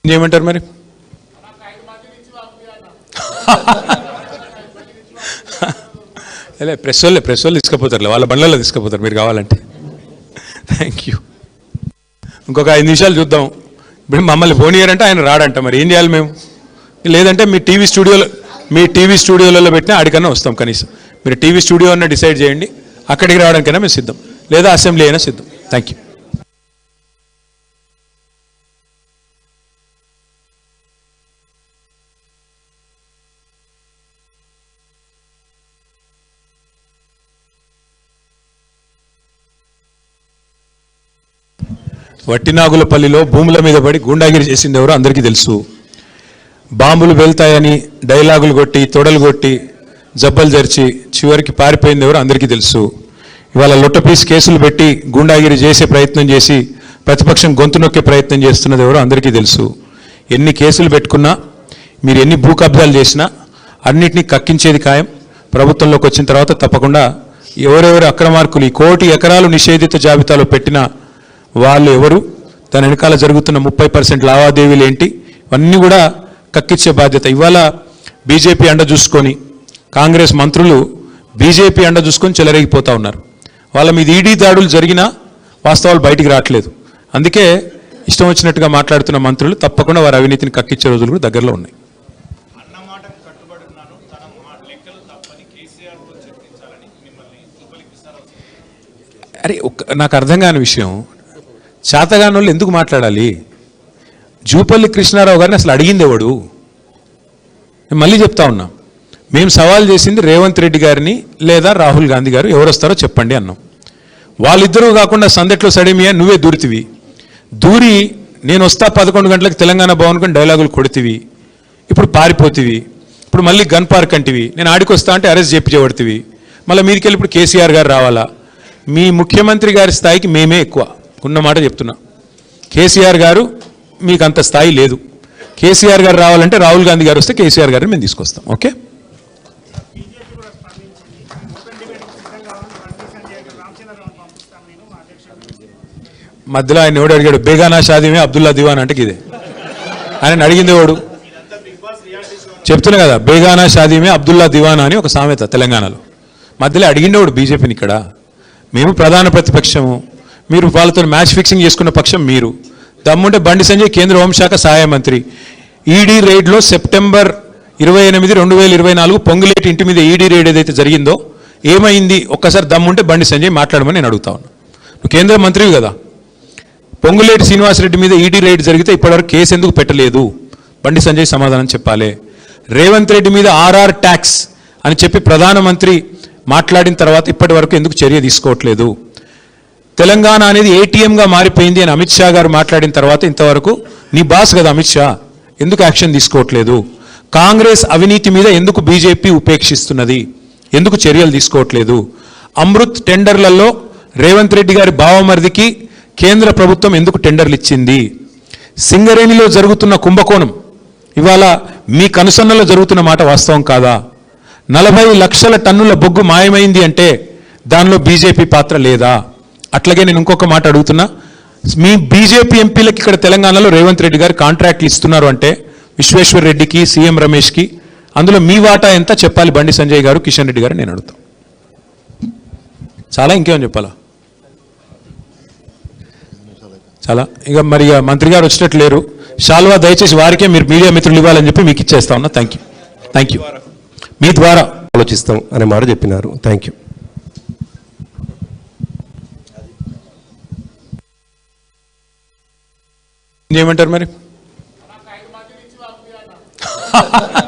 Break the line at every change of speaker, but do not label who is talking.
ఏమంటారు మరి? ప్రెస్ వాళ్ళు తీసుకుపోతారు, వాళ్ళ బండ్లలో తీసుకుపోతారు మీరు కావాలంటే. Thank you. ఇంకొక 5 నిమిషాలు చూద్దాం. ఇప్పుడు మమ్మల్ని పోనీయారంటే ఆయన రాడంట, మరి ఏం చేయాలి మేము? లేదంటే మీ టీవీ స్టూడియోలలో పెట్టినా ఆడికన్నా వస్తాం. కనీసం మీరు టీవీ స్టూడియో అన్న డిసైడ్ చేయండి, అక్కడికి రావడానికైనా మేము సిద్ధం, లేదా అసెంబ్లీ అయినా సిద్ధం. Thank you. వట్టినాగులపల్లిలో భూముల మీద పడి గూండాగిరి చేసింది ఎవరో అందరికీ తెలుసు. బాంబులు వెళ్తాయని డైలాగులు కొట్టి, తొడలు కొట్టి, జబ్బలు జరిచి చివరికి పారిపోయింది ఎవరో అందరికీ తెలుసు. ఇవాళ లొట్టపీస్ కేసులు పెట్టి గూండాగిరి చేసే ప్రయత్నం చేసి ప్రతిపక్షం గొంతు నొక్కే ప్రయత్నం చేస్తున్నది ఎవరో అందరికీ తెలుసు. ఎన్ని కేసులు పెట్టుకున్నా, మీరు ఎన్ని భూ కబ్జాలు చేసినా అన్నిటినీ కక్కించేది ఖాయం. ప్రభుత్వంలోకి వచ్చిన తర్వాత తప్పకుండా ఎవరెవరు అక్రమార్కులు ఈ 1 కోటి ఎకరాలు నిషేధిత జాబితాలో పెట్టిన వాళ్ళు ఎవరు, దాని వెనకాల జరుగుతున్న 30% లావాదేవీలు ఏంటి, ఇవన్నీ కూడా కక్కిచ్చే బాధ్యత. ఇవాళ బీజేపీ అండ చూసుకొని కాంగ్రెస్ మంత్రులు బీజేపీ అండ చూసుకొని చెలరేగిపోతూ ఉన్నారు. వాళ్ళ మీద ఈడీ దాడులు జరిగినా వాస్తవాలు బయటికి రావట్లేదు. అందుకే ఇష్టం వచ్చినట్టుగా మాట్లాడుతున్న మంత్రులు తప్పకుండా వారి అవినీతిని కక్కిచ్చే రోజులు కూడా దగ్గరలో ఉన్నాయి. అరే నాకు అర్థం కాని విషయం, చేతగాని వాళ్ళు ఎందుకు మాట్లాడాలి? జూపల్లి కృష్ణారావు గారిని అసలు అడిగింది ఎవడు? నేను మళ్ళీ చెప్తా ఉన్నా, మేము సవాల్ చేసింది రేవంత్ రెడ్డి గారిని లేదా రాహుల్ గాంధీ గారు ఎవరు వస్తారో చెప్పండి అన్నాం. వాళ్ళిద్దరూ కాకుండా సందట్లో సడేమియా నువ్వే దూరితివి. దూరి నేను వస్తా 11 గంటలకు తెలంగాణ భవన్ కొని డైలాగులు కొడితివి, ఇప్పుడు పారిపోతివి, ఇప్పుడు మళ్ళీ గన్ పార్క్ అంటివి, నేను ఆడికి వస్తా అంటే అరెస్ట్ చేయించబడుతుంది. మళ్ళీ మీదికి వెళ్ళి ఇప్పుడు కేసీఆర్ గారు రావాలా? మీ ముఖ్యమంత్రి గారి స్థాయికి మేమే ఎక్కువ ఉన్నమాట చెప్తున్నా. కేసీఆర్ గారు మీకు అంత స్థాయి లేదు. కేసీఆర్ గారు రావాలంటే రాహుల్ గాంధీ గారు వస్తే కేసీఆర్ గారిని మేము తీసుకొస్తాం. ఓకే, మధ్యలో ఆయన ఎవడు అడిగాడు? బేగానా షాదీమే అబ్దుల్లా దివాన్ అంటే ఇదే ఆయన అడిగింది ఎవడు? చెప్తున్నా కదా, బేగానా షాదీమే అబ్దుల్లా దివాన్ అని ఒక సామెత తెలంగాణలో. మధ్యలో అడిగిండేవాడు బీజేపీని. ఇక్కడ మేము ప్రధాన ప్రతిపక్షము, మీరు వాళ్ళతో మ్యాచ్ ఫిక్సింగ్ చేసుకున్న పక్షం మీరు. దమ్ముంటే బండి సంజయ్ కేంద్ర హోంశాఖ సహాయ మంత్రి ఈడీ రైడ్లో సెప్టెంబర్ 28, 2024 పొంగులేటి ఇంటి మీద ఈడీ రైడ్ ఏదైతే జరిగిందో ఏమైంది? ఒక్కసారి దమ్ముంటే బండి సంజయ్ మాట్లాడమని నేను అడుగుతా ఉన్నా. నువ్వు కేంద్ర మంత్రివి కదా, పొంగులేటి శ్రీనివాసరెడ్డి మీద ఈడీ రైడ్ జరిగితే ఇప్పటివరకు కేసు ఎందుకు పెట్టలేదు? బండి సంజయ్ సమాధానం చెప్పాలి. రేవంత్ రెడ్డి మీద ఆర్ఆర్ ట్యాక్స్ అని చెప్పి ప్రధానమంత్రి మాట్లాడిన తర్వాత ఇప్పటి వరకు ఎందుకు చర్య తీసుకోవట్లేదు? తెలంగాణ అనేది ఏటీఎంగా మారిపోయింది అని అమిత్ షా గారు మాట్లాడిన తర్వాత ఇంతవరకు నీ బాస్ కదా అమిత్ షా, ఎందుకు యాక్షన్ తీసుకోవట్లేదు? కాంగ్రెస్ అవినీతి మీద ఎందుకు బీజేపీ ఉపేక్షిస్తున్నది? ఎందుకు చర్యలు తీసుకోవట్లేదు? అమృత్ టెండర్లలో రేవంత్ రెడ్డి గారి బావమరిదికి కేంద్ర ప్రభుత్వం ఎందుకు టెండర్లు ఇచ్చింది? సింగరేణిలో జరుగుతున్న కుంభకోణం ఇవాళ మీ కనుసన్నలో జరుగుతున్న మాట వాస్తవం కాదా? 40 లక్షల టన్నుల బొగ్గు మాయమైంది అంటే దానిలో బీజేపీ పాత్ర లేదా? అట్లాగే నేను ఇంకొక మాట అడుగుతున్నా, మీ బీజేపీ ఎంపీలకు ఇక్కడ తెలంగాణలో రేవంత్ రెడ్డి గారు కాంట్రాక్ట్లు ఇస్తున్నారు అంటే విశ్వేశ్వర్ రెడ్డికి, సీఎం రమేష్కి, అందులో మీ వాటా ఎంత చెప్పాలి బండి సంజయ్ గారు, కిషన్ రెడ్డి గారు? నేను అడుగుతాను. చాలా ఇంకేమని చెప్పాలా? చాలా. ఇక మరి మంత్రి గారు వచ్చినట్లు లేరు. షాల్వా దయచేసి వారికే మీరు మీడియా మిత్రులు ఇవ్వాలని చెప్పి మీకు ఇచ్చేస్తా ఉన్నా. Thank you. Thank you. మీ ద్వారా
ఆలోచిస్తాం అనే మాట చెప్పినారు. Thank you.
ఏమంటారు మరి?